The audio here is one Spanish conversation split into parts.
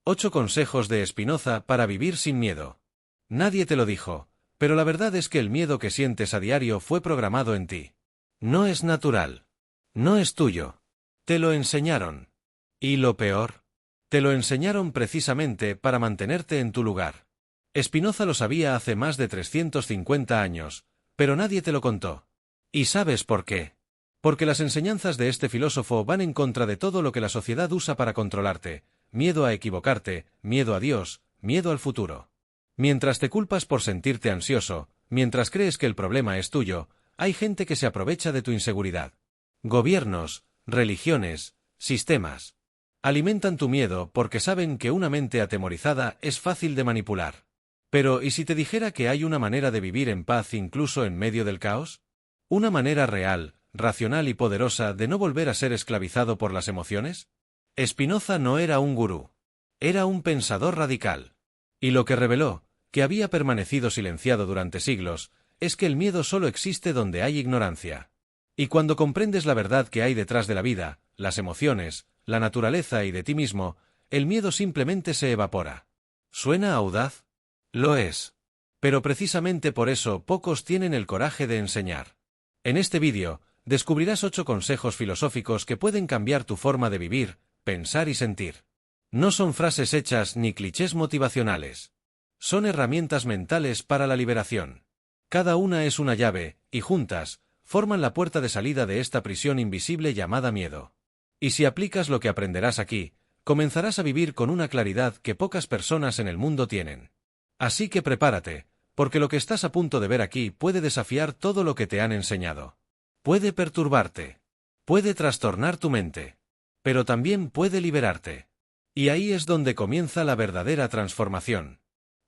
8 consejos de Spinoza para vivir sin miedo. Nadie te lo dijo, pero la verdad es que el miedo que sientes a diario fue programado en ti. No es natural. No es tuyo. Te lo enseñaron. Y lo peor, te lo enseñaron precisamente para mantenerte en tu lugar. Spinoza lo sabía hace más de 350 años, pero nadie te lo contó. ¿Y sabes por qué? Porque las enseñanzas de este filósofo van en contra de todo lo que la sociedad usa para controlarte: miedo a equivocarte, miedo a Dios, miedo al futuro. Mientras te culpas por sentirte ansioso, mientras crees que el problema es tuyo, hay gente que se aprovecha de tu inseguridad. Gobiernos, religiones, sistemas. Alimentan tu miedo porque saben que una mente atemorizada es fácil de manipular. Pero, ¿y si te dijera que hay una manera de vivir en paz incluso en medio del caos? ¿Una manera real, racional y poderosa de no volver a ser esclavizado por las emociones? Spinoza no era un gurú. Era un pensador radical. Y lo que reveló, que había permanecido silenciado durante siglos, es que el miedo solo existe donde hay ignorancia. Y cuando comprendes la verdad que hay detrás de la vida, las emociones, la naturaleza y de ti mismo, el miedo simplemente se evapora. ¿Suena audaz? Lo es. Pero precisamente por eso pocos tienen el coraje de enseñar. En este vídeo, descubrirás 8 consejos filosóficos que pueden cambiar tu forma de vivir, pensar y sentir. No son frases hechas ni clichés motivacionales. Son herramientas mentales para la liberación. Cada una es una llave, y juntas, forman la puerta de salida de esta prisión invisible llamada miedo. Y si aplicas lo que aprenderás aquí, comenzarás a vivir con una claridad que pocas personas en el mundo tienen. Así que prepárate, porque lo que estás a punto de ver aquí puede desafiar todo lo que te han enseñado. Puede perturbarte. Puede trastornar tu mente. Pero también puede liberarte. Y ahí es donde comienza la verdadera transformación.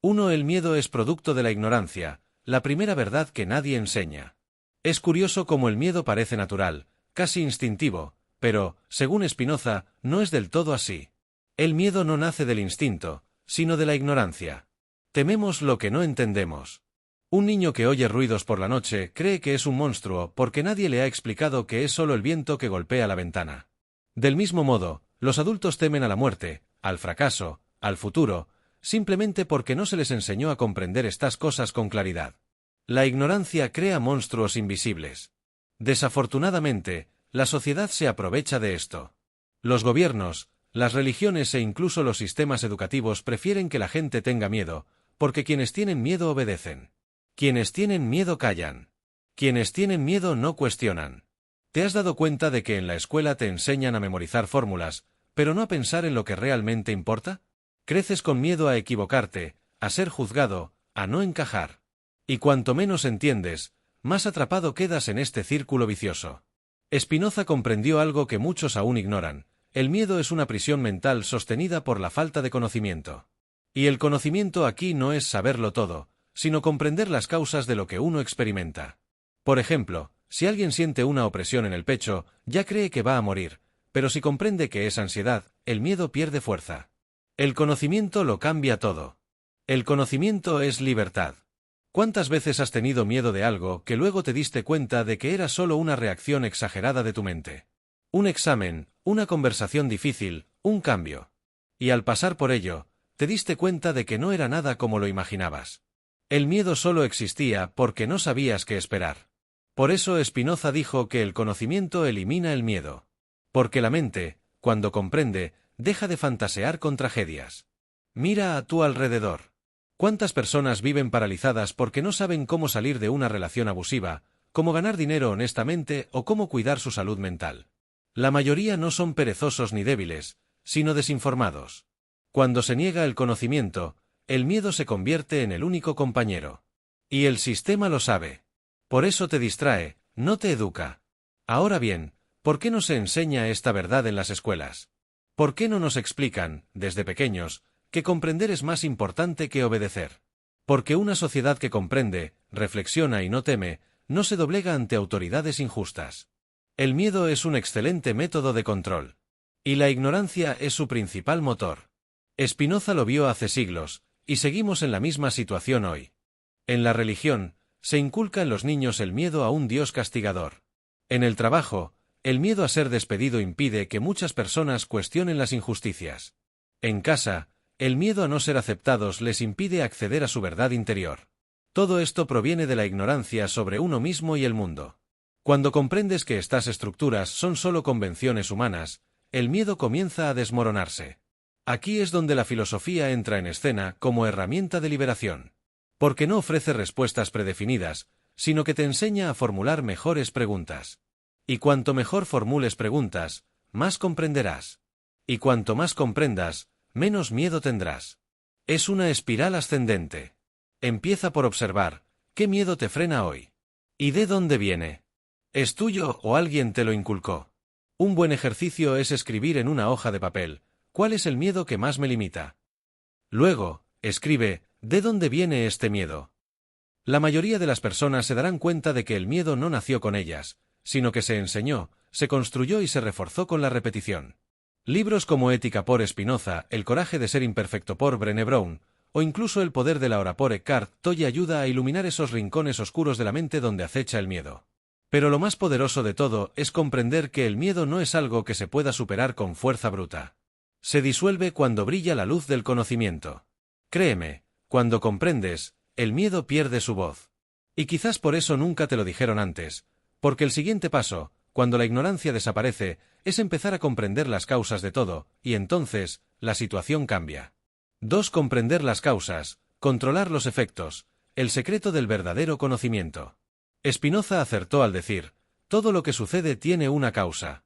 1. El miedo es producto de la ignorancia, la primera verdad que nadie enseña. Es curioso cómo el miedo parece natural, casi instintivo, pero, según Spinoza, no es del todo así. El miedo no nace del instinto, sino de la ignorancia. Tememos lo que no entendemos. Un niño que oye ruidos por la noche cree que es un monstruo porque nadie le ha explicado que es solo el viento que golpea la ventana. Del mismo modo, los adultos temen a la muerte, al fracaso, al futuro, simplemente porque no se les enseñó a comprender estas cosas con claridad. La ignorancia crea monstruos invisibles. Desafortunadamente, la sociedad se aprovecha de esto. Los gobiernos, las religiones e incluso los sistemas educativos prefieren que la gente tenga miedo, porque quienes tienen miedo obedecen. Quienes tienen miedo callan. Quienes tienen miedo no cuestionan. ¿Te has dado cuenta de que en la escuela te enseñan a memorizar fórmulas, pero no a pensar en lo que realmente importa? Creces con miedo a equivocarte, a ser juzgado, a no encajar. Y cuanto menos entiendes, más atrapado quedas en este círculo vicioso. Spinoza comprendió algo que muchos aún ignoran: el miedo es una prisión mental sostenida por la falta de conocimiento. Y el conocimiento aquí no es saberlo todo, sino comprender las causas de lo que uno experimenta. Por ejemplo, si alguien siente una opresión en el pecho, ya cree que va a morir, pero si comprende que es ansiedad, el miedo pierde fuerza. El conocimiento lo cambia todo. El conocimiento es libertad. ¿Cuántas veces has tenido miedo de algo que luego te diste cuenta de que era solo una reacción exagerada de tu mente? Un examen, una conversación difícil, un cambio. Y al pasar por ello, te diste cuenta de que no era nada como lo imaginabas. El miedo solo existía porque no sabías qué esperar. Por eso Spinoza dijo que el conocimiento elimina el miedo. Porque la mente, cuando comprende, deja de fantasear con tragedias. Mira a tu alrededor. ¿Cuántas personas viven paralizadas porque no saben cómo salir de una relación abusiva, cómo ganar dinero honestamente o cómo cuidar su salud mental? La mayoría no son perezosos ni débiles, sino desinformados. Cuando se niega el conocimiento, el miedo se convierte en el único compañero. Y el sistema lo sabe. Por eso te distrae, no te educa. Ahora bien, ¿por qué no se enseña esta verdad en las escuelas? ¿Por qué no nos explican, desde pequeños, que comprender es más importante que obedecer? Porque una sociedad que comprende, reflexiona y no teme, no se doblega ante autoridades injustas. El miedo es un excelente método de control. Y la ignorancia es su principal motor. Spinoza lo vio hace siglos, y seguimos en la misma situación hoy. En la religión, se inculca en los niños el miedo a un Dios castigador. En el trabajo, el miedo a ser despedido impide que muchas personas cuestionen las injusticias. En casa, El miedo a no ser aceptados les impide acceder a su verdad interior. Todo esto proviene de la ignorancia sobre uno mismo y el mundo. Cuando comprendes que estas estructuras son solo convenciones humanas, el miedo comienza a desmoronarse. Aquí es donde la filosofía entra en escena como herramienta de liberación. Porque no ofrece respuestas predefinidas, sino que te enseña a formular mejores preguntas. Y cuanto mejor formules preguntas, más comprenderás. Y cuanto más comprendas, menos miedo tendrás. Es una espiral ascendente. Empieza por observar, ¿qué miedo te frena hoy? ¿Y de dónde viene? ¿Es tuyo o alguien te lo inculcó? Un buen ejercicio es escribir en una hoja de papel, ¿cuál es el miedo que más me limita? Luego, escribe, ¿de dónde viene este miedo? La mayoría de las personas se darán cuenta de que el miedo no nació con ellas, sino que se enseñó, se construyó y se reforzó con la repetición. Libros como Ética por Spinoza, El coraje de ser imperfecto por Brené Brown, o incluso El poder de la hora por Eckhart Tolle ayuda a iluminar esos rincones oscuros de la mente donde acecha el miedo. Pero lo más poderoso de todo es comprender que el miedo no es algo que se pueda superar con fuerza bruta. Se disuelve cuando brilla la luz del conocimiento. Créeme, cuando comprendes, el miedo pierde su voz. Y quizás por eso nunca te lo dijeron antes, porque el siguiente paso, cuando la ignorancia desaparece, es empezar a comprender las causas de todo, y entonces, la situación cambia. 2. Comprender las causas, controlar los efectos, el secreto del verdadero conocimiento. Spinoza acertó al decir, todo lo que sucede tiene una causa.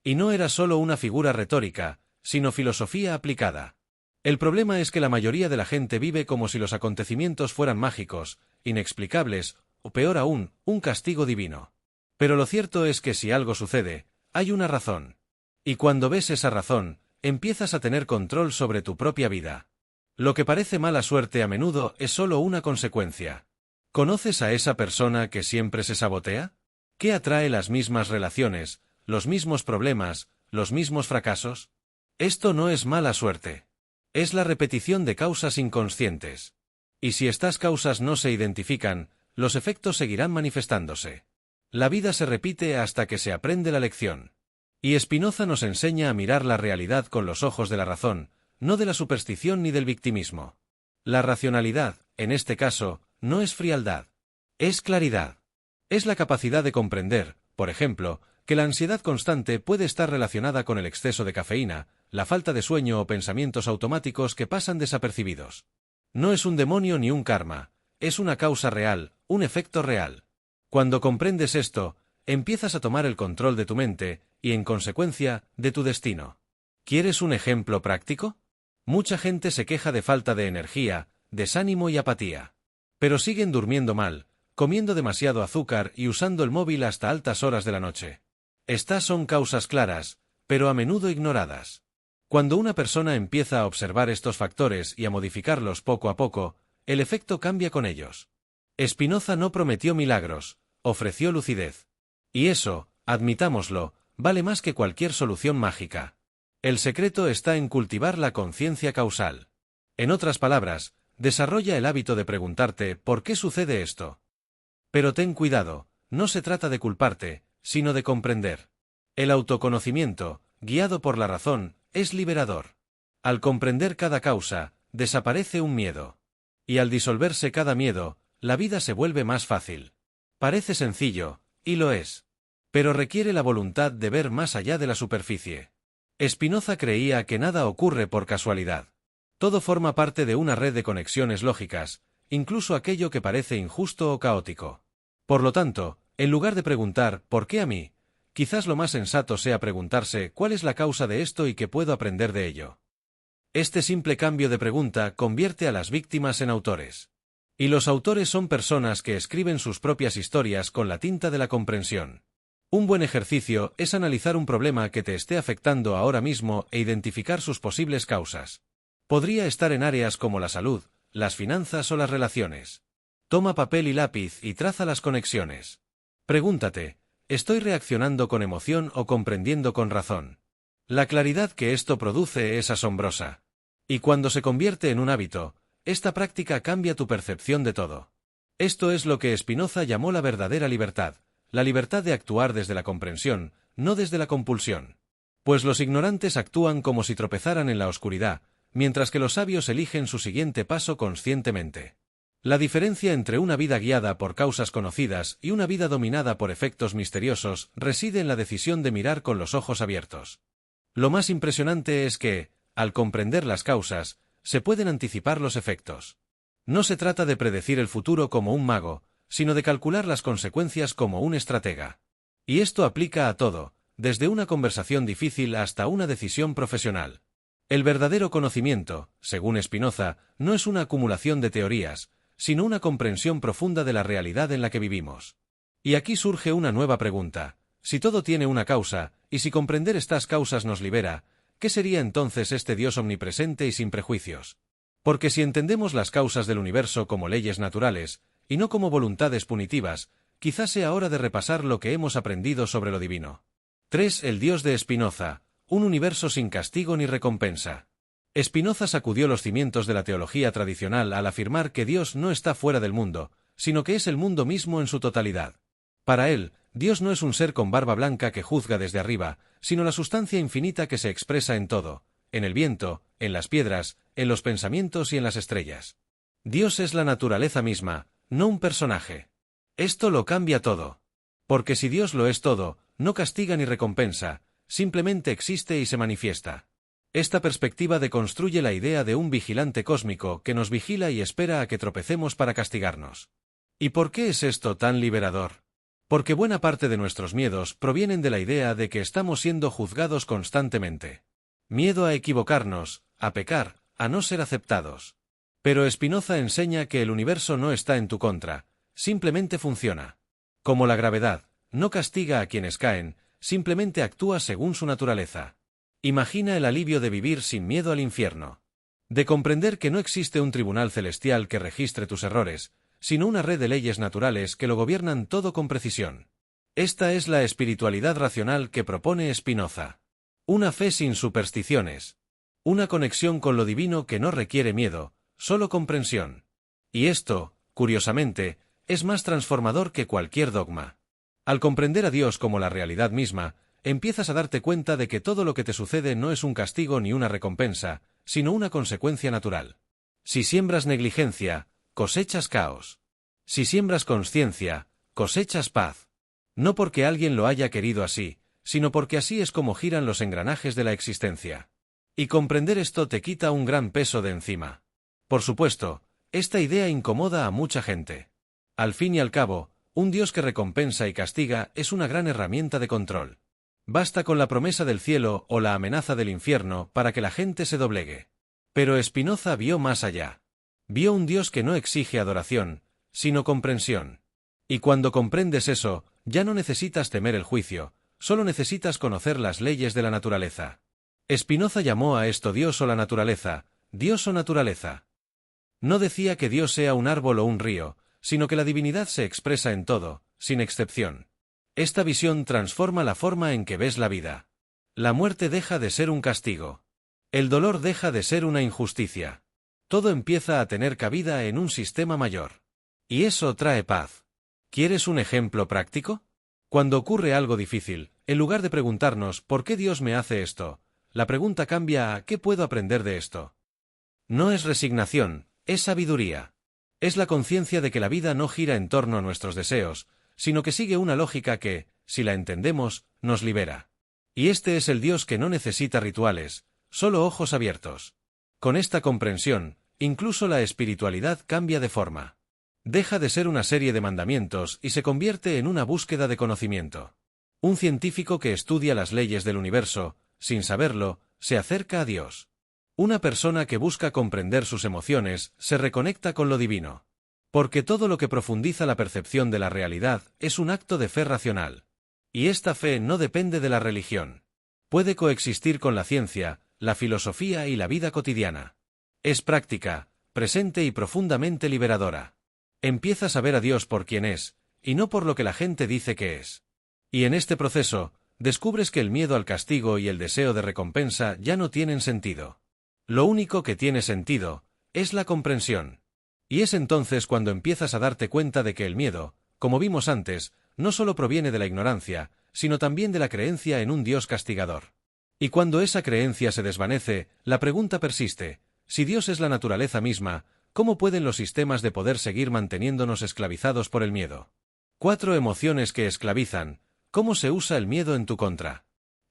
Y no era solo una figura retórica, sino filosofía aplicada. El problema es que la mayoría de la gente vive como si los acontecimientos fueran mágicos, inexplicables, o peor aún, un castigo divino. Pero lo cierto es que si algo sucede, hay una razón. Y cuando ves esa razón, empiezas a tener control sobre tu propia vida. Lo que parece mala suerte a menudo es solo una consecuencia. ¿Conoces a esa persona que siempre se sabotea? ¿Qué atrae las mismas relaciones, los mismos problemas, los mismos fracasos? Esto no es mala suerte. Es la repetición de causas inconscientes. Y si estas causas no se identifican, los efectos seguirán manifestándose. La vida se repite hasta que se aprende la lección. Y Spinoza nos enseña a mirar la realidad con los ojos de la razón, no de la superstición ni del victimismo. La racionalidad, en este caso, no es frialdad. Es claridad. Es la capacidad de comprender, por ejemplo, que la ansiedad constante puede estar relacionada con el exceso de cafeína, la falta de sueño o pensamientos automáticos que pasan desapercibidos. No es un demonio ni un karma, es una causa real, un efecto real. Cuando comprendes esto, empiezas a tomar el control de tu mente, y en consecuencia, de tu destino. ¿Quieres un ejemplo práctico? Mucha gente se queja de falta de energía, desánimo y apatía. Pero siguen durmiendo mal, comiendo demasiado azúcar y usando el móvil hasta altas horas de la noche. Estas son causas claras, pero a menudo ignoradas. Cuando una persona empieza a observar estos factores y a modificarlos poco a poco, el efecto cambia con ellos. Spinoza no prometió milagros, ofreció lucidez. Y eso, admitámoslo, vale más que cualquier solución mágica. El secreto está en cultivar la conciencia causal. En otras palabras, desarrolla el hábito de preguntarte ¿por qué sucede esto? Pero ten cuidado, no se trata de culparte, sino de comprender. El autoconocimiento, guiado por la razón, es liberador. Al comprender cada causa, desaparece un miedo. Y al disolverse cada miedo, la vida se vuelve más fácil. Parece sencillo, y lo es. Pero requiere la voluntad de ver más allá de la superficie. Spinoza creía que nada ocurre por casualidad. Todo forma parte de una red de conexiones lógicas, incluso aquello que parece injusto o caótico. Por lo tanto, en lugar de preguntar ¿por qué a mí?, quizás lo más sensato sea preguntarse ¿cuál es la causa de esto y qué puedo aprender de ello? Este simple cambio de pregunta convierte a las víctimas en autores. Y los autores son personas que escriben sus propias historias con la tinta de la comprensión. Un buen ejercicio es analizar un problema que te esté afectando ahora mismo e identificar sus posibles causas. Podría estar en áreas como la salud, las finanzas o las relaciones. Toma papel y lápiz y traza las conexiones. Pregúntate, ¿estoy reaccionando con emoción o comprendiendo con razón? La claridad que esto produce es asombrosa. Y cuando se convierte en un hábito, esta práctica cambia tu percepción de todo. Esto es lo que Spinoza llamó la verdadera libertad, la libertad de actuar desde la comprensión, no desde la compulsión. Pues los ignorantes actúan como si tropezaran en la oscuridad, mientras que los sabios eligen su siguiente paso conscientemente. La diferencia entre una vida guiada por causas conocidas y una vida dominada por efectos misteriosos reside en la decisión de mirar con los ojos abiertos. Lo más impresionante es que, al comprender las causas, se pueden anticipar los efectos. No se trata de predecir el futuro como un mago, sino de calcular las consecuencias como un estratega. Y esto aplica a todo, desde una conversación difícil hasta una decisión profesional. El verdadero conocimiento, según Spinoza, no es una acumulación de teorías, sino una comprensión profunda de la realidad en la que vivimos. Y aquí surge una nueva pregunta. Si todo tiene una causa, y si comprender estas causas nos libera, ¿qué sería entonces este Dios omnipresente y sin prejuicios? Porque si entendemos las causas del universo como leyes naturales, y no como voluntades punitivas, quizás sea hora de repasar lo que hemos aprendido sobre lo divino. 3. El Dios de Spinoza, un universo sin castigo ni recompensa. Spinoza sacudió los cimientos de la teología tradicional al afirmar que Dios no está fuera del mundo, sino que es el mundo mismo en su totalidad. Para él, Dios no es un ser con barba blanca que juzga desde arriba, sino la sustancia infinita que se expresa en todo, en el viento, en las piedras, en los pensamientos y en las estrellas. Dios es la naturaleza misma, no un personaje. Esto lo cambia todo. Porque si Dios lo es todo, no castiga ni recompensa, simplemente existe y se manifiesta. Esta perspectiva deconstruye la idea de un vigilante cósmico que nos vigila y espera a que tropecemos para castigarnos. ¿Y por qué es esto tan liberador? Porque buena parte de nuestros miedos provienen de la idea de que estamos siendo juzgados constantemente. Miedo a equivocarnos, a pecar, a no ser aceptados. Pero Spinoza enseña que el universo no está en tu contra, simplemente funciona. Como la gravedad, no castiga a quienes caen, simplemente actúa según su naturaleza. Imagina el alivio de vivir sin miedo al infierno. De comprender que no existe un tribunal celestial que registre tus errores, sino una red de leyes naturales que lo gobiernan todo con precisión. Esta es la espiritualidad racional que propone Spinoza. Una fe sin supersticiones. Una conexión con lo divino que no requiere miedo, solo comprensión. Y esto, curiosamente, es más transformador que cualquier dogma. Al comprender a Dios como la realidad misma, empiezas a darte cuenta de que todo lo que te sucede no es un castigo ni una recompensa, sino una consecuencia natural. Si siembras negligencia, cosechas caos. Si siembras consciencia, cosechas paz. No porque alguien lo haya querido así, sino porque así es como giran los engranajes de la existencia. Y comprender esto te quita un gran peso de encima. Por supuesto, esta idea incomoda a mucha gente. Al fin y al cabo, un Dios que recompensa y castiga es una gran herramienta de control. Basta con la promesa del cielo o la amenaza del infierno para que la gente se doblegue. Pero Spinoza vio más allá. Vio un Dios que no exige adoración, sino comprensión. Y cuando comprendes eso, ya no necesitas temer el juicio, solo necesitas conocer las leyes de la naturaleza. Spinoza llamó a esto Dios o la naturaleza, Dios o naturaleza. No decía que Dios sea un árbol o un río, sino que la divinidad se expresa en todo, sin excepción. Esta visión transforma la forma en que ves la vida. La muerte deja de ser un castigo. El dolor deja de ser una injusticia. Todo empieza a tener cabida en un sistema mayor. Y eso trae paz. ¿Quieres un ejemplo práctico? Cuando ocurre algo difícil, en lugar de preguntarnos ¿por qué Dios me hace esto?, la pregunta cambia a ¿qué puedo aprender de esto? No es resignación, es sabiduría. Es la conciencia de que la vida no gira en torno a nuestros deseos, sino que sigue una lógica que, si la entendemos, nos libera. Y este es el Dios que no necesita rituales, solo ojos abiertos. Con esta comprensión, incluso la espiritualidad cambia de forma. Deja de ser una serie de mandamientos y se convierte en una búsqueda de conocimiento. Un científico que estudia las leyes del universo, sin saberlo, se acerca a Dios. Una persona que busca comprender sus emociones se reconecta con lo divino. Porque todo lo que profundiza la percepción de la realidad es un acto de fe racional. Y esta fe no depende de la religión. Puede coexistir con la ciencia, la filosofía y la vida cotidiana. Es práctica, presente y profundamente liberadora. Empiezas a ver a Dios por quien es, y no por lo que la gente dice que es. Y en este proceso, descubres que el miedo al castigo y el deseo de recompensa ya no tienen sentido. Lo único que tiene sentido es la comprensión. Y es entonces cuando empiezas a darte cuenta de que el miedo, como vimos antes, no solo proviene de la ignorancia, sino también de la creencia en un Dios castigador. Y cuando esa creencia se desvanece, la pregunta persiste: si Dios es la naturaleza misma, ¿cómo pueden los sistemas de poder seguir manteniéndonos esclavizados por el miedo? 4 emociones que esclavizan. ¿Cómo se usa el miedo en tu contra?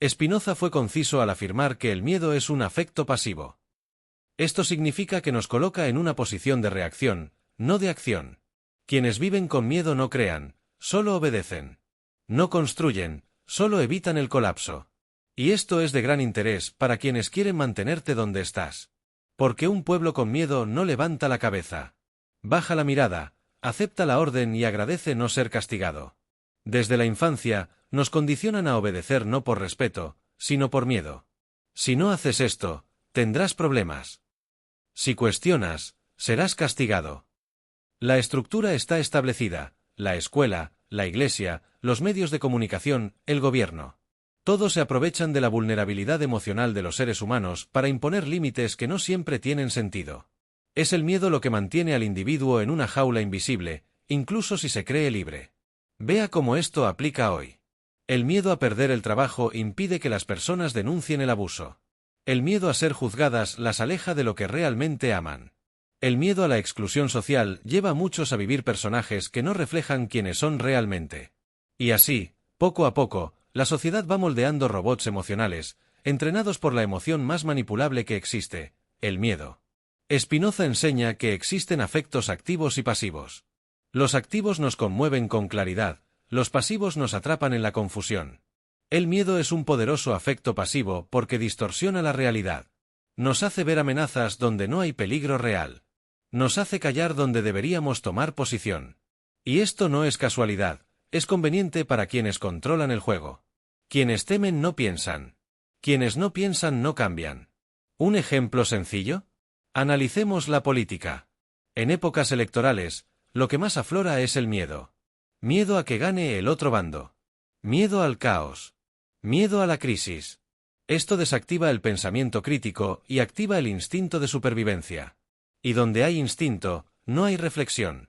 Spinoza fue conciso al afirmar que el miedo es un afecto pasivo. Esto significa que nos coloca en una posición de reacción, no de acción. Quienes viven con miedo no crean, solo obedecen. No construyen, solo evitan el colapso. Y esto es de gran interés para quienes quieren mantenerte donde estás. Porque un pueblo con miedo no levanta la cabeza. Baja la mirada, acepta la orden y agradece no ser castigado. Desde la infancia, nos condicionan a obedecer no por respeto, sino por miedo. Si no haces esto, tendrás problemas. Si cuestionas, serás castigado. La estructura está establecida: la escuela, la iglesia, los medios de comunicación, el gobierno. Todos se aprovechan de la vulnerabilidad emocional de los seres humanos para imponer límites que no siempre tienen sentido. Es el miedo lo que mantiene al individuo en una jaula invisible, incluso si se cree libre. Vea cómo esto aplica hoy. El miedo a perder el trabajo impide que las personas denuncien el abuso. El miedo a ser juzgadas las aleja de lo que realmente aman. El miedo a la exclusión social lleva a muchos a vivir personajes que no reflejan quiénes son realmente. Y así, poco a poco, la sociedad va moldeando robots emocionales, entrenados por la emoción más manipulable que existe: el miedo. Spinoza enseña que existen afectos activos y pasivos. Los activos nos conmueven con claridad, los pasivos nos atrapan en la confusión. El miedo es un poderoso afecto pasivo porque distorsiona la realidad. Nos hace ver amenazas donde no hay peligro real. Nos hace callar donde deberíamos tomar posición. Y esto no es casualidad, es conveniente para quienes controlan el juego. Quienes temen no piensan. Quienes no piensan no cambian. ¿Un ejemplo sencillo? Analicemos la política. En épocas electorales, lo que más aflora es el miedo. Miedo a que gane el otro bando. Miedo al caos. Miedo a la crisis. Esto desactiva el pensamiento crítico y activa el instinto de supervivencia. Y donde hay instinto, no hay reflexión.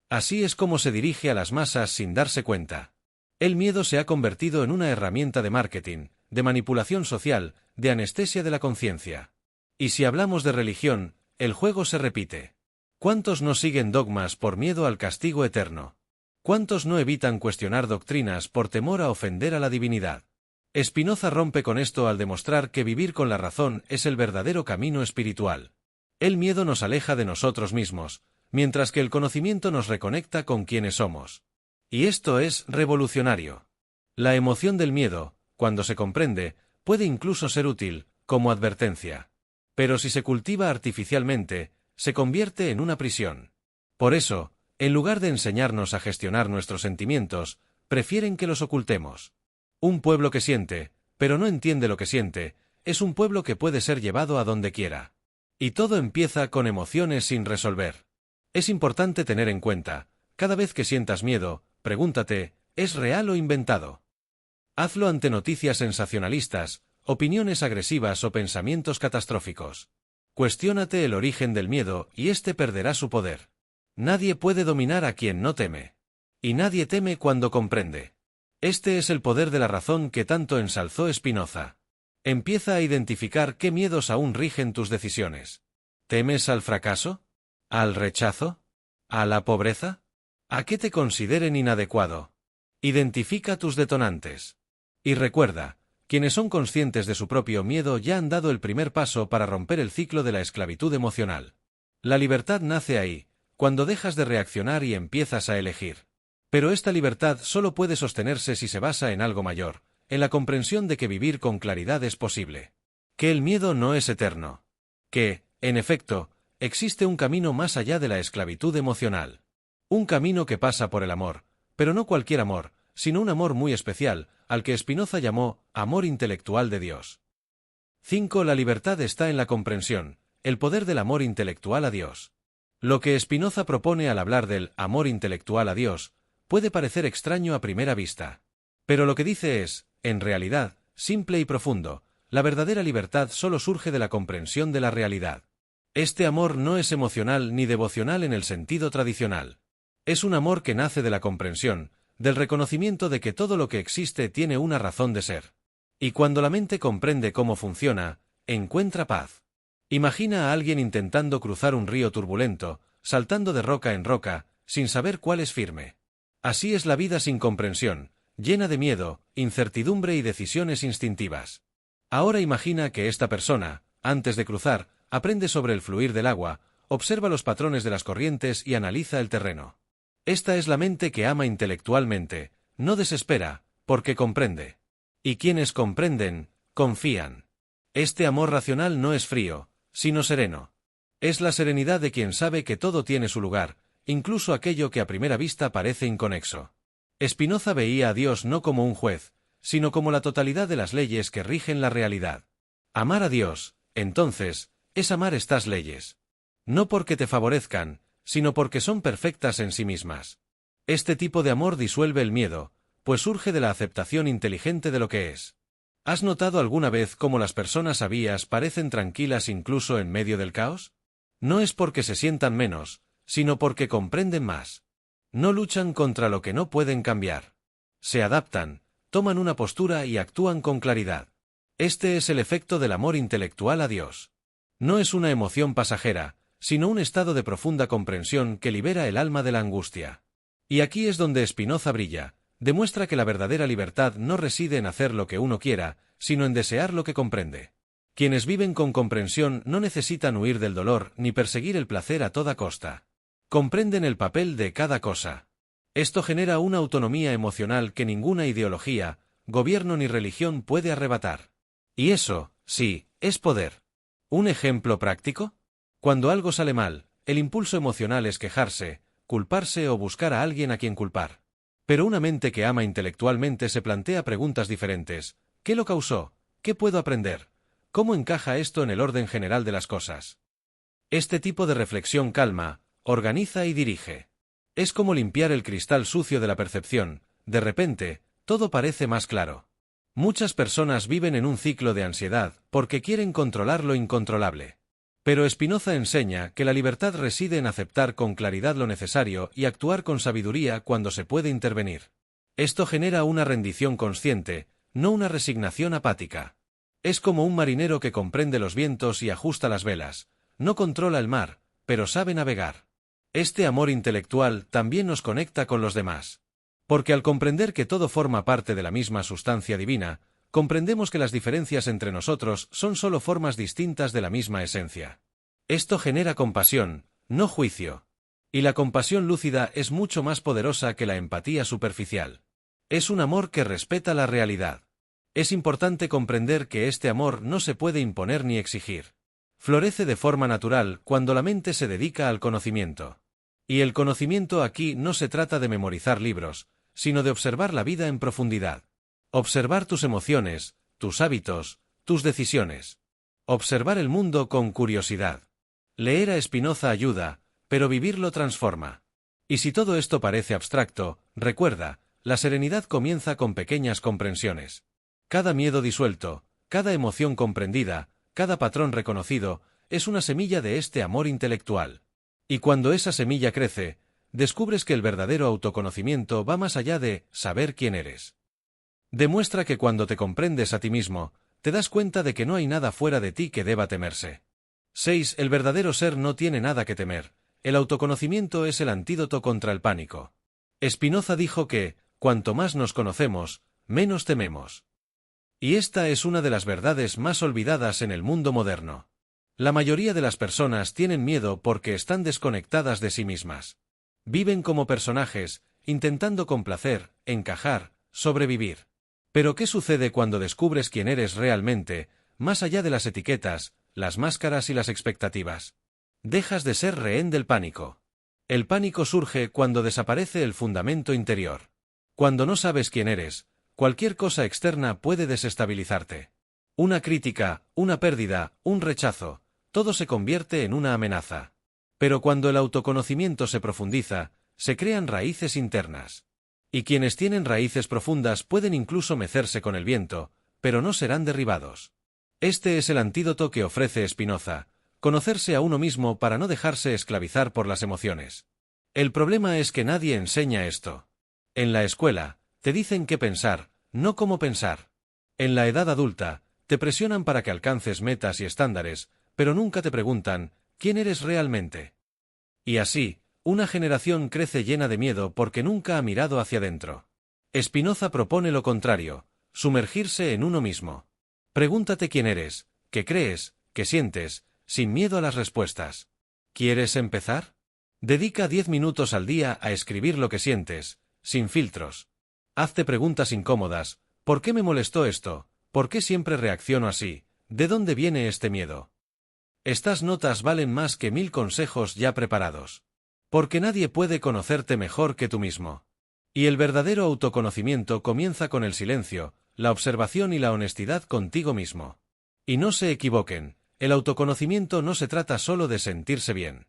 Así es como se dirige a las masas sin darse cuenta. El miedo se ha convertido en una herramienta de marketing, de manipulación social, de anestesia de la conciencia. Y si hablamos de religión, el juego se repite. ¿Cuántos no siguen dogmas por miedo al castigo eterno? ¿Cuántos no evitan cuestionar doctrinas por temor a ofender a la divinidad? Spinoza rompe con esto al demostrar que vivir con la razón es el verdadero camino espiritual. El miedo nos aleja de nosotros mismos, mientras que el conocimiento nos reconecta con quienes somos. Y esto es revolucionario. La emoción del miedo, cuando se comprende, puede incluso ser útil, como advertencia. Pero si se cultiva artificialmente, se convierte en una prisión. Por eso, en lugar de enseñarnos a gestionar nuestros sentimientos, prefieren que los ocultemos. Un pueblo que siente, pero no entiende lo que siente, es un pueblo que puede ser llevado a donde quiera. Y todo empieza con emociones sin resolver. Es importante tener en cuenta: cada vez que sientas miedo, pregúntate, ¿es real o inventado? Hazlo ante noticias sensacionalistas, opiniones agresivas o pensamientos catastróficos. Cuestiónate el origen del miedo y éste perderá su poder. Nadie puede dominar a quien no teme. Y nadie teme cuando comprende. Este es el poder de la razón que tanto ensalzó Spinoza. Empieza a identificar qué miedos aún rigen tus decisiones. ¿Temes al fracaso? ¿Al rechazo? ¿A la pobreza? ¿A qué te consideren inadecuado? Identifica tus detonantes. Y recuerda, quienes son conscientes de su propio miedo ya han dado el primer paso para romper el ciclo de la esclavitud emocional. La libertad nace ahí, cuando dejas de reaccionar y empiezas a elegir. Pero esta libertad solo puede sostenerse si se basa en algo mayor, en la comprensión de que vivir con claridad es posible. Que el miedo no es eterno. Que, en efecto, existe un camino más allá de la esclavitud emocional. Un camino que pasa por el amor, pero no cualquier amor, sino un amor muy especial, al que Spinoza llamó amor intelectual de Dios. 5. La libertad está en la comprensión, el poder del amor intelectual a Dios. Lo que Spinoza propone al hablar del amor intelectual a Dios puede parecer extraño a primera vista. Pero lo que dice es, en realidad, simple y profundo: la verdadera libertad solo surge de la comprensión de la realidad. Este amor no es emocional ni devocional en el sentido tradicional. Es un amor que nace de la comprensión, del reconocimiento de que todo lo que existe tiene una razón de ser. Y cuando la mente comprende cómo funciona, encuentra paz. Imagina a alguien intentando cruzar un río turbulento, saltando de roca en roca, sin saber cuál es firme. Así es la vida sin comprensión, llena de miedo, incertidumbre y decisiones instintivas. Ahora imagina que esta persona, antes de cruzar, aprende sobre el fluir del agua, observa los patrones de las corrientes y analiza el terreno. Esta es la mente que ama intelectualmente, no desespera, porque comprende. Y quienes comprenden, confían. Este amor racional no es frío, sino sereno. Es la serenidad de quien sabe que todo tiene su lugar, incluso aquello que a primera vista parece inconexo. Spinoza veía a Dios no como un juez, sino como la totalidad de las leyes que rigen la realidad. Amar a Dios, entonces, es amar estas leyes. No porque te favorezcan, sino porque son perfectas en sí mismas. Este tipo de amor disuelve el miedo, pues surge de la aceptación inteligente de lo que es. ¿Has notado alguna vez cómo las personas sabias parecen tranquilas incluso en medio del caos? No es porque se sientan menos, sino porque comprenden más. No luchan contra lo que no pueden cambiar. Se adaptan, toman una postura y actúan con claridad. Este es el efecto del amor intelectual a Dios. No es una emoción pasajera, sino un estado de profunda comprensión que libera el alma de la angustia. Y aquí es donde Spinoza brilla, demuestra que la verdadera libertad no reside en hacer lo que uno quiera, sino en desear lo que comprende. Quienes viven con comprensión no necesitan huir del dolor ni perseguir el placer a toda costa. Comprenden el papel de cada cosa. Esto genera una autonomía emocional que ninguna ideología, gobierno ni religión puede arrebatar. Y eso, sí, es poder. ¿Un ejemplo práctico? Cuando algo sale mal, el impulso emocional es quejarse, culparse o buscar a alguien a quien culpar. Pero una mente que ama intelectualmente se plantea preguntas diferentes. ¿Qué lo causó? ¿Qué puedo aprender? ¿Cómo encaja esto en el orden general de las cosas? Este tipo de reflexión calma, organiza y dirige. Es como limpiar el cristal sucio de la percepción, de repente, todo parece más claro. Muchas personas viven en un ciclo de ansiedad porque quieren controlar lo incontrolable. Pero Spinoza enseña que la libertad reside en aceptar con claridad lo necesario y actuar con sabiduría cuando se puede intervenir. Esto genera una rendición consciente, no una resignación apática. Es como un marinero que comprende los vientos y ajusta las velas. No controla el mar, pero sabe navegar. Este amor intelectual también nos conecta con los demás. Porque al comprender que todo forma parte de la misma sustancia divina, comprendemos que las diferencias entre nosotros son solo formas distintas de la misma esencia. Esto genera compasión, no juicio. Y la compasión lúcida es mucho más poderosa que la empatía superficial. Es un amor que respeta la realidad. Es importante comprender que este amor no se puede imponer ni exigir. Florece de forma natural cuando la mente se dedica al conocimiento. Y el conocimiento aquí no se trata de memorizar libros, sino de observar la vida en profundidad. Observar tus emociones, tus hábitos, tus decisiones. Observar el mundo con curiosidad. Leer a Spinoza ayuda, pero vivirlo transforma. Y si todo esto parece abstracto, recuerda, la serenidad comienza con pequeñas comprensiones. Cada miedo disuelto, cada emoción comprendida, cada patrón reconocido, es una semilla de este amor intelectual. Y cuando esa semilla crece, descubres que el verdadero autoconocimiento va más allá de saber quién eres. Demuestra que cuando te comprendes a ti mismo, te das cuenta de que no hay nada fuera de ti que deba temerse. 6. El verdadero ser no tiene nada que temer. El autoconocimiento es el antídoto contra el pánico. Spinoza dijo que, cuanto más nos conocemos, menos tememos. Y esta es una de las verdades más olvidadas en el mundo moderno. La mayoría de las personas tienen miedo porque están desconectadas de sí mismas. Viven como personajes, intentando complacer, encajar, sobrevivir. Pero ¿qué sucede cuando descubres quién eres realmente, más allá de las etiquetas, las máscaras y las expectativas? Dejas de ser rehén del pánico. El pánico surge cuando desaparece el fundamento interior. Cuando no sabes quién eres, cualquier cosa externa puede desestabilizarte. Una crítica, una pérdida, un rechazo, todo se convierte en una amenaza. Pero cuando el autoconocimiento se profundiza, se crean raíces internas. Y quienes tienen raíces profundas pueden incluso mecerse con el viento, pero no serán derribados. Este es el antídoto que ofrece Spinoza, conocerse a uno mismo para no dejarse esclavizar por las emociones. El problema es que nadie enseña esto. En la escuela, te dicen qué pensar, no cómo pensar. En la edad adulta, te presionan para que alcances metas y estándares, pero nunca te preguntan, ¿quién eres realmente? Y así, una generación crece llena de miedo porque nunca ha mirado hacia adentro. Spinoza propone lo contrario, sumergirse en uno mismo. Pregúntate quién eres, qué crees, qué sientes, sin miedo a las respuestas. ¿Quieres empezar? Dedica 10 minutos al día a escribir lo que sientes, sin filtros. Hazte preguntas incómodas: ¿por qué me molestó esto? ¿Por qué siempre reacciono así? ¿De dónde viene este miedo? Estas notas valen más que 1000 consejos ya preparados. Porque nadie puede conocerte mejor que tú mismo. Y el verdadero autoconocimiento comienza con el silencio, la observación y la honestidad contigo mismo. Y no se equivoquen, el autoconocimiento no se trata solo de sentirse bien.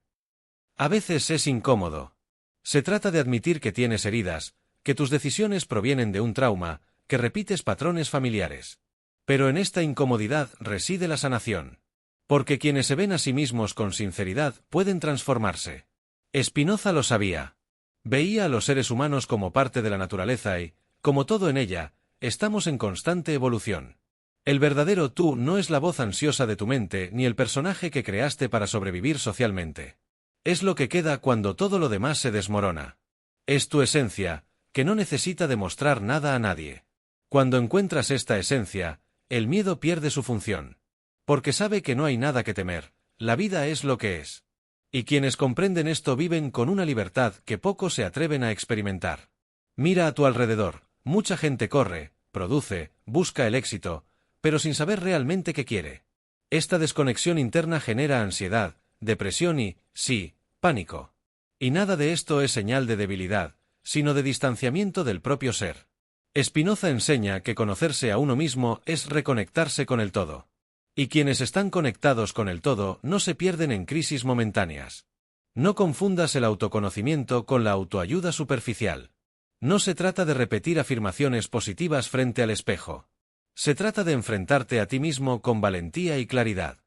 A veces es incómodo. Se trata de admitir que tienes heridas, que tus decisiones provienen de un trauma, que repites patrones familiares. Pero en esta incomodidad reside la sanación. Porque quienes se ven a sí mismos con sinceridad pueden transformarse. Spinoza lo sabía. Veía a los seres humanos como parte de la naturaleza y, como todo en ella, estamos en constante evolución. El verdadero tú no es la voz ansiosa de tu mente ni el personaje que creaste para sobrevivir socialmente. Es lo que queda cuando todo lo demás se desmorona. Es tu esencia, que no necesita demostrar nada a nadie. Cuando encuentras esta esencia, el miedo pierde su función. Porque sabe que no hay nada que temer, la vida es lo que es. Y quienes comprenden esto viven con una libertad que pocos se atreven a experimentar. Mira a tu alrededor, mucha gente corre, produce, busca el éxito, pero sin saber realmente qué quiere. Esta desconexión interna genera ansiedad, depresión y, sí, pánico. Y nada de esto es señal de debilidad, sino de distanciamiento del propio ser. Spinoza enseña que conocerse a uno mismo es reconectarse con el todo. Y quienes están conectados con el todo no se pierden en crisis momentáneas. No confundas el autoconocimiento con la autoayuda superficial. No se trata de repetir afirmaciones positivas frente al espejo. Se trata de enfrentarte a ti mismo con valentía y claridad.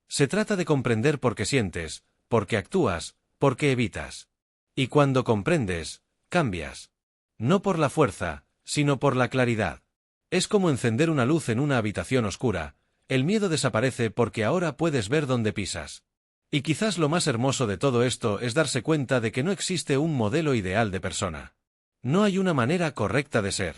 Se trata de comprender por qué sientes, por qué actúas, por qué evitas. Y cuando comprendes, cambias. No por la fuerza, sino por la claridad. Es como encender una luz en una habitación oscura. El miedo desaparece porque ahora puedes ver dónde pisas. Y quizás lo más hermoso de todo esto es darse cuenta de que no existe un modelo ideal de persona. No hay una manera correcta de ser.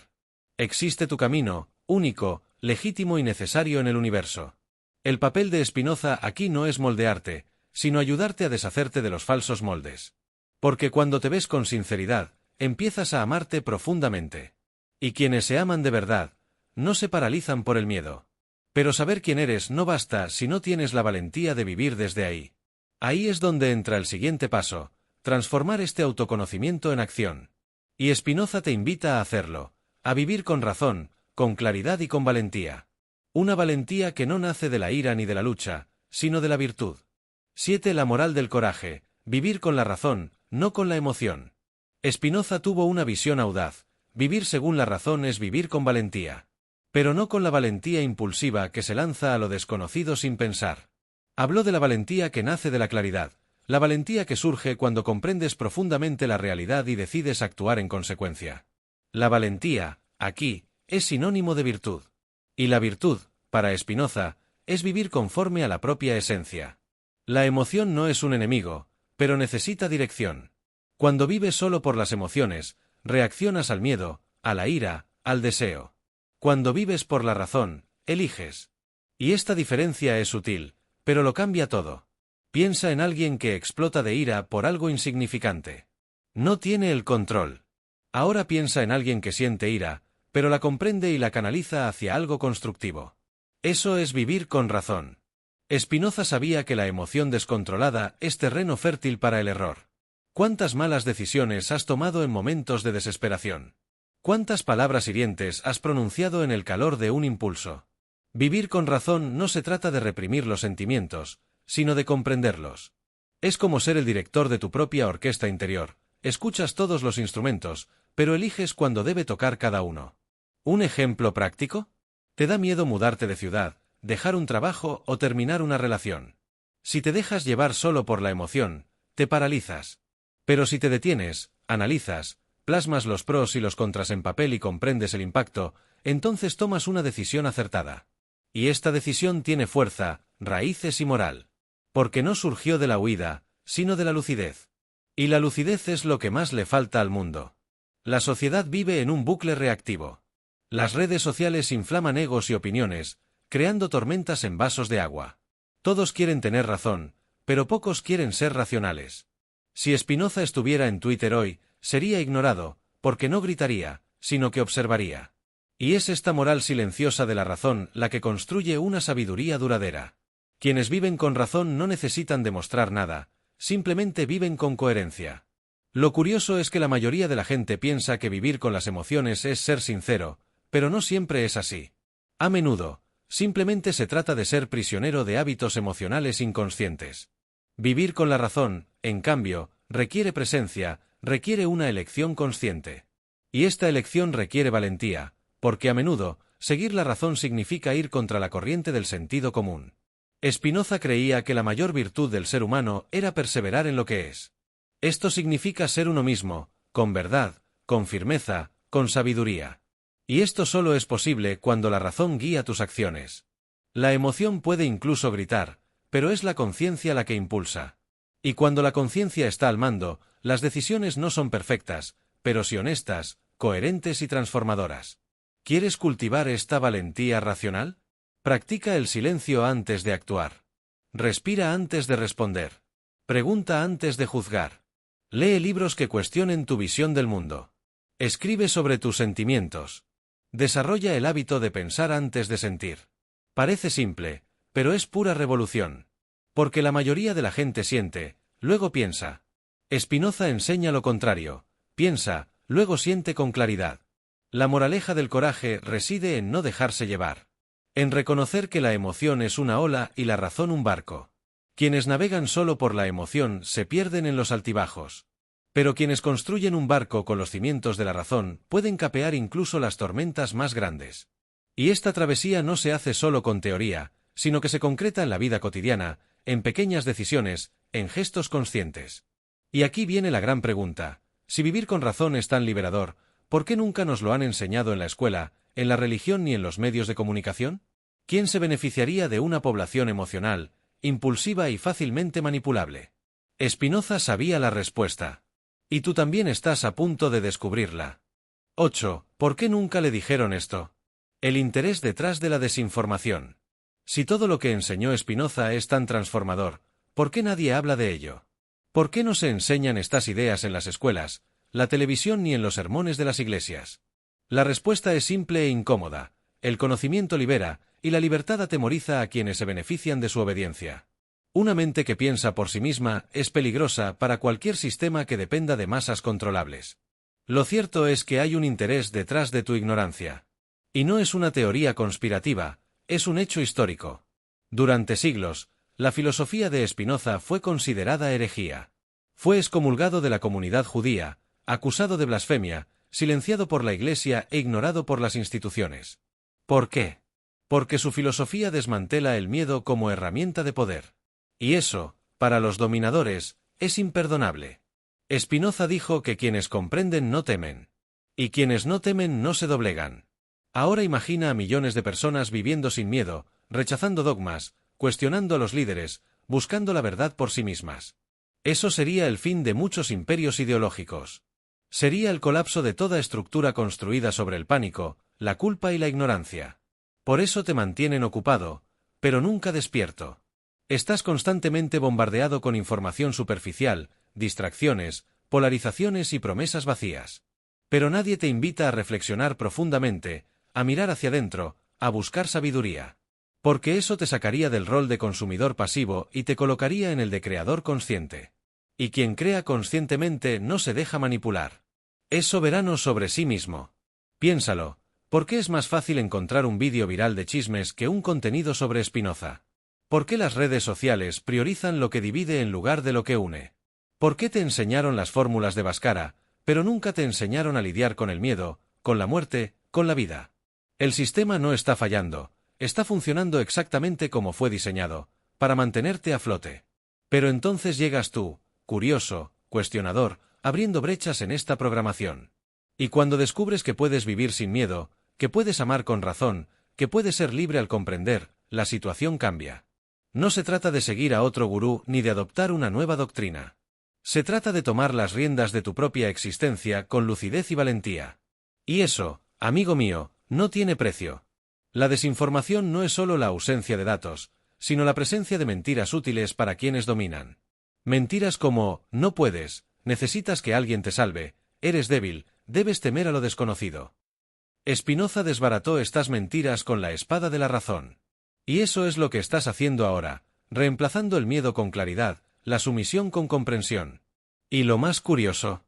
Existe tu camino, único, legítimo y necesario en el universo. El papel de Spinoza aquí no es moldearte, sino ayudarte a deshacerte de los falsos moldes. Porque cuando te ves con sinceridad, empiezas a amarte profundamente. Y quienes se aman de verdad, no se paralizan por el miedo. Pero saber quién eres no basta si no tienes la valentía de vivir desde ahí. Ahí es donde entra el siguiente paso, transformar este autoconocimiento en acción. Y Spinoza te invita a hacerlo, a vivir con razón, con claridad y con valentía. Una valentía que no nace de la ira ni de la lucha, sino de la virtud. 7. La moral del coraje, vivir con la razón, no con la emoción. Spinoza tuvo una visión audaz, vivir según la razón es vivir con valentía. Pero no con la valentía impulsiva que se lanza a lo desconocido sin pensar. Habló de la valentía que nace de la claridad, la valentía que surge cuando comprendes profundamente la realidad y decides actuar en consecuencia. La valentía, aquí, es sinónimo de virtud. Y la virtud, para Spinoza, es vivir conforme a la propia esencia. La emoción no es un enemigo, pero necesita dirección. Cuando vives solo por las emociones, reaccionas al miedo, a la ira, al deseo. Cuando vives por la razón, eliges. Y esta diferencia es sutil, pero lo cambia todo. Piensa en alguien que explota de ira por algo insignificante. No tiene el control. Ahora piensa en alguien que siente ira, pero la comprende y la canaliza hacia algo constructivo. Eso es vivir con razón. Spinoza sabía que la emoción descontrolada es terreno fértil para el error. ¿Cuántas malas decisiones has tomado en momentos de desesperación? ¿Cuántas palabras hirientes has pronunciado en el calor de un impulso? Vivir con razón no se trata de reprimir los sentimientos, sino de comprenderlos. Es como ser el director de tu propia orquesta interior. Escuchas todos los instrumentos, pero eliges cuándo debe tocar cada uno. ¿Un ejemplo práctico? ¿Te da miedo mudarte de ciudad, dejar un trabajo o terminar una relación? Si te dejas llevar solo por la emoción, te paralizas. Pero si te detienes, analizas, plasmas los pros y los contras en papel y comprendes el impacto, entonces tomas una decisión acertada. Y esta decisión tiene fuerza, raíces y moral. Porque no surgió de la huida, sino de la lucidez. Y la lucidez es lo que más le falta al mundo. La sociedad vive en un bucle reactivo. Las redes sociales inflaman egos y opiniones, creando tormentas en vasos de agua. Todos quieren tener razón, pero pocos quieren ser racionales. Si Spinoza estuviera en Twitter hoy, sería ignorado, porque no gritaría, sino que observaría. Y es esta moral silenciosa de la razón la que construye una sabiduría duradera. Quienes viven con razón no necesitan demostrar nada, simplemente viven con coherencia. Lo curioso es que la mayoría de la gente piensa que vivir con las emociones es ser sincero, pero no siempre es así. A menudo, simplemente se trata de ser prisionero de hábitos emocionales inconscientes. Vivir con la razón, en cambio, requiere presencia, requiere una elección consciente. Y esta elección requiere valentía, porque a menudo, seguir la razón significa ir contra la corriente del sentido común. Spinoza creía que la mayor virtud del ser humano era perseverar en lo que es. Esto significa ser uno mismo, con verdad, con firmeza, con sabiduría. Y esto solo es posible cuando la razón guía tus acciones. La emoción puede incluso gritar, pero es la conciencia la que impulsa. Y cuando la conciencia está al mando, las decisiones no son perfectas, pero sí honestas, coherentes y transformadoras. ¿Quieres cultivar esta valentía racional? Practica el silencio antes de actuar. Respira antes de responder. Pregunta antes de juzgar. Lee libros que cuestionen tu visión del mundo. Escribe sobre tus sentimientos. Desarrolla el hábito de pensar antes de sentir. Parece simple, pero es pura revolución. Porque la mayoría de la gente siente, luego piensa. Spinoza enseña lo contrario. Piensa, luego siente con claridad. La moraleja del coraje reside en no dejarse llevar. En reconocer que la emoción es una ola y la razón un barco. Quienes navegan solo por la emoción se pierden en los altibajos. Pero quienes construyen un barco con los cimientos de la razón pueden capear incluso las tormentas más grandes. Y esta travesía no se hace solo con teoría, sino que se concreta en la vida cotidiana, en pequeñas decisiones, en gestos conscientes. Y aquí viene la gran pregunta: si vivir con razón es tan liberador, ¿por qué nunca nos lo han enseñado en la escuela, en la religión ni en los medios de comunicación? ¿Quién se beneficiaría de una población emocional, impulsiva y fácilmente manipulable? Spinoza sabía la respuesta. Y tú también estás a punto de descubrirla. 8. ¿Por qué nunca le dijeron esto? El interés detrás de la desinformación. Si todo lo que enseñó Spinoza es tan transformador, ¿por qué nadie habla de ello? ¿Por qué no se enseñan estas ideas en las escuelas, la televisión ni en los sermones de las iglesias? La respuesta es simple e incómoda: el conocimiento libera, y la libertad atemoriza a quienes se benefician de su obediencia. Una mente que piensa por sí misma es peligrosa para cualquier sistema que dependa de masas controlables. Lo cierto es que hay un interés detrás de tu ignorancia. Y no es una teoría conspirativa, es un hecho histórico. Durante siglos, la filosofía de Spinoza fue considerada herejía. Fue excomulgado de la comunidad judía, acusado de blasfemia, silenciado por la Iglesia e ignorado por las instituciones. ¿Por qué? Porque su filosofía desmantela el miedo como herramienta de poder. Y eso, para los dominadores, es imperdonable. Spinoza dijo que quienes comprenden no temen. Y quienes no temen no se doblegan. Ahora imagina a millones de personas viviendo sin miedo, rechazando dogmas, cuestionando a los líderes, buscando la verdad por sí mismas. Eso sería el fin de muchos imperios ideológicos. Sería el colapso de toda estructura construida sobre el pánico, la culpa y la ignorancia. Por eso te mantienen ocupado, pero nunca despierto. Estás constantemente bombardeado con información superficial, distracciones, polarizaciones y promesas vacías. Pero nadie te invita a reflexionar profundamente, a mirar hacia adentro, a buscar sabiduría. Porque eso te sacaría del rol de consumidor pasivo y te colocaría en el de creador consciente. Y quien crea conscientemente no se deja manipular. Es soberano sobre sí mismo. Piénsalo, ¿por qué es más fácil encontrar un vídeo viral de chismes que un contenido sobre Spinoza? ¿Por qué las redes sociales priorizan lo que divide en lugar de lo que une? ¿Por qué te enseñaron las fórmulas de Bhaskara, pero nunca te enseñaron a lidiar con el miedo, con la muerte, con la vida? El sistema no está fallando, está funcionando exactamente como fue diseñado, para mantenerte a flote. Pero entonces llegas tú, curioso, cuestionador, abriendo brechas en esta programación. Y cuando descubres que puedes vivir sin miedo, que puedes amar con razón, que puedes ser libre al comprender, la situación cambia. No se trata de seguir a otro gurú ni de adoptar una nueva doctrina. Se trata de tomar las riendas de tu propia existencia con lucidez y valentía. Y eso, amigo mío, no tiene precio. La desinformación no es solo la ausencia de datos, sino la presencia de mentiras útiles para quienes dominan. Mentiras como, no puedes, necesitas que alguien te salve, eres débil, debes temer a lo desconocido. Spinoza desbarató estas mentiras con la espada de la razón. Y eso es lo que estás haciendo ahora, reemplazando el miedo con claridad, la sumisión con comprensión. Y lo más curioso,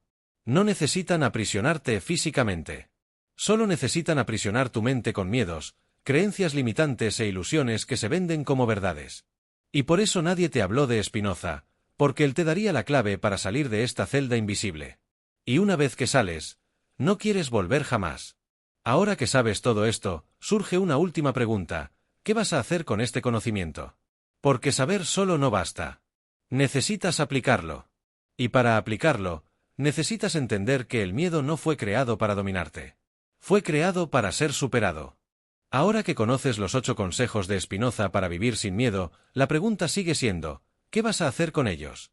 no necesitan aprisionarte físicamente. Solo necesitan aprisionar tu mente con miedos, creencias limitantes e ilusiones que se venden como verdades. Y por eso nadie te habló de Spinoza, porque él te daría la clave para salir de esta celda invisible. Y una vez que sales, no quieres volver jamás. Ahora que sabes todo esto, surge una última pregunta: ¿qué vas a hacer con este conocimiento? Porque saber solo no basta. Necesitas aplicarlo. Y para aplicarlo, necesitas entender que el miedo no fue creado para dominarte. Fue creado para ser superado. Ahora que conoces los 8 consejos de Spinoza para vivir sin miedo, la pregunta sigue siendo, ¿qué vas a hacer con ellos?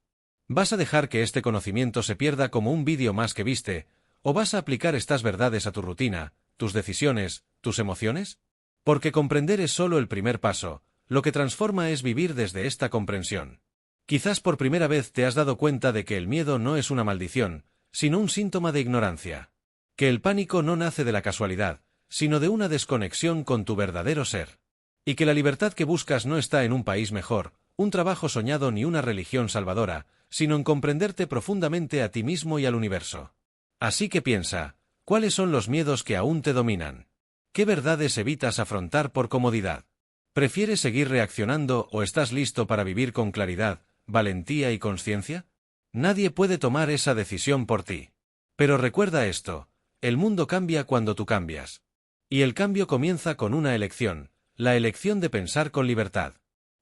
¿Vas a dejar que este conocimiento se pierda como un vídeo más que viste, o vas a aplicar estas verdades a tu rutina, tus decisiones, tus emociones? Porque comprender es solo el primer paso, lo que transforma es vivir desde esta comprensión. Quizás por primera vez te has dado cuenta de que el miedo no es una maldición, sino un síntoma de ignorancia. Que el pánico no nace de la casualidad, sino de una desconexión con tu verdadero ser. Y que la libertad que buscas no está en un país mejor, un trabajo soñado ni una religión salvadora, sino en comprenderte profundamente a ti mismo y al universo. Así que piensa, ¿cuáles son los miedos que aún te dominan? ¿Qué verdades evitas afrontar por comodidad? ¿Prefieres seguir reaccionando o estás listo para vivir con claridad, valentía y conciencia? Nadie puede tomar esa decisión por ti. Pero recuerda esto, el mundo cambia cuando tú cambias. Y el cambio comienza con una elección, la elección de pensar con libertad.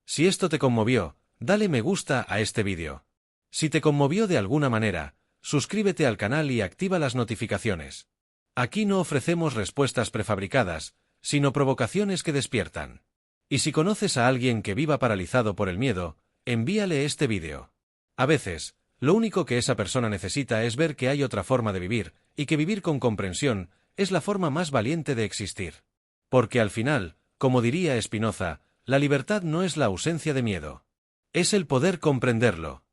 Si esto te conmovió, dale me gusta a este vídeo. Si te conmovió de alguna manera, suscríbete al canal y activa las notificaciones. Aquí no ofrecemos respuestas prefabricadas, sino provocaciones que despiertan. Y si conoces a alguien que viva paralizado por el miedo, envíale este vídeo. A veces, lo único que esa persona necesita es ver que hay otra forma de vivir, y que vivir con comprensión es la forma más valiente de existir. Porque al final, como diría Spinoza, la libertad no es la ausencia de miedo. Es el poder comprenderlo.